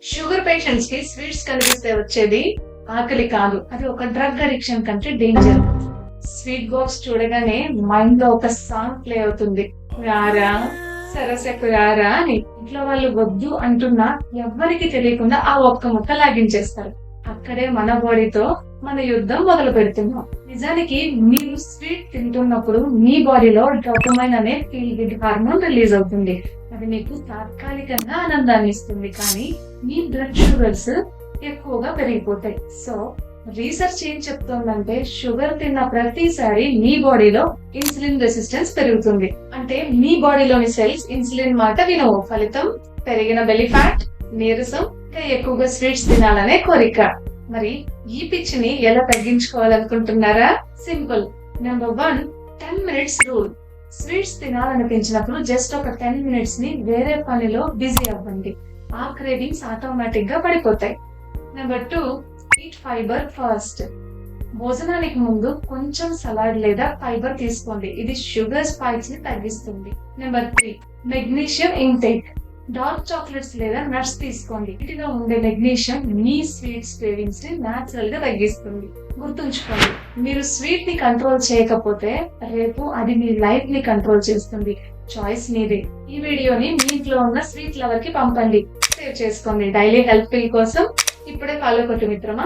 Sugar patients కి sweets కనిపిస్తే వచ్చేది ఆకలి కాదు, అది ఒక డ్రగ్ అడిక్షన్ కంటే డేంజర్. స్వీట్ బాక్స్ చూడగానే మైండ్ లో ఒక సాంగ్ ప్లే అవుతుంది, రారా సరసకు రారా అని. ఇంట్లో వాళ్ళు వద్దు అంటున్నా ఎవ్వరికి తెలియకుండా ఆ ఒక్క ముక్క లాగించేస్తారు. అక్కడే మన బాడీతో మన యుద్ధం మొదలు పెడుతున్నాం. నిజానికి మీరు స్వీట్ తింటున్నప్పుడు మీ బాడీలో డోపమైన్ అనే ఫీల్ గుడ్ హార్మోన్ రిలీజ్ అవుతుంది. అది మీకు తాత్కాలికంగా ఆనందాన్ని ఇస్తుంది, కానీ మీ బ్లడ్ షుగర్స్ ఎక్కువగా పెరిగిపోతాయి. సో రీసెర్చ్ ఏం చెప్తోందంటే, షుగర్ తిన్న ప్రతిసారి మీ బాడీలో ఇన్సులిన్ రెసిస్టెన్స్ పెరుగుతుంది. అంటే మీ బాడీలోని సెల్స్ ఇన్సులిన్ మాట వినవు. ఫలితం పెరిగిన బెల్లీ ఫ్యాట్, నీరసం, ఇంకా ఎక్కువగా స్వీట్స్ తినాలనే కోరిక. మరి ఈ పిచ్చిని ఎలా తగ్గించుకోవాలనుకుంటున్నారా? Simple. Number 1, 10 minutes rule. Sweets తినాలనిపించినప్పుడు జస్ట్ ఒక 10 minutes ని వేరే పనిలో బిజీ అవ్వండి. ఆ క్రేవింగ్స్ ఆటోమేటిక్ గా పడిపోతాయి. Number 2, eat fibre first. భోజనానికి ముందు కొంచెం సలాడ్ లేదా ఫైబర్ తీసుకోండి, ఇది షుగర్ స్పైక్స్ ని తగ్గిస్తుంది. Number 3, magnesium intake. Dark chocolates లేదా నట్స్ తీసుకోండి, వీటిలో ఉండే మెగ్నీషియం మీ స్వీట్స్ క్రేవింగ్స్ ని న్యాచురల్ గా తగ్గిస్తుంది. గుర్తుంచుకోండి, మీరు స్వీట్ ని కంట్రోల్ చేయకపోతే రేపు అది మీ లైఫ్ ని కంట్రోల్ చేస్తుంది. చాయిస్ మీదే. ఈ వీడియోని మీ ఇంట్లో ఉన్న స్వీట్ లవర్ కి పంపండి, సేవ్ చేసుకోండి. డైలీ హెల్త్ ఫీల్ కోసం ఇప్పుడే ఫాలో కొట్టు మిత్రమా.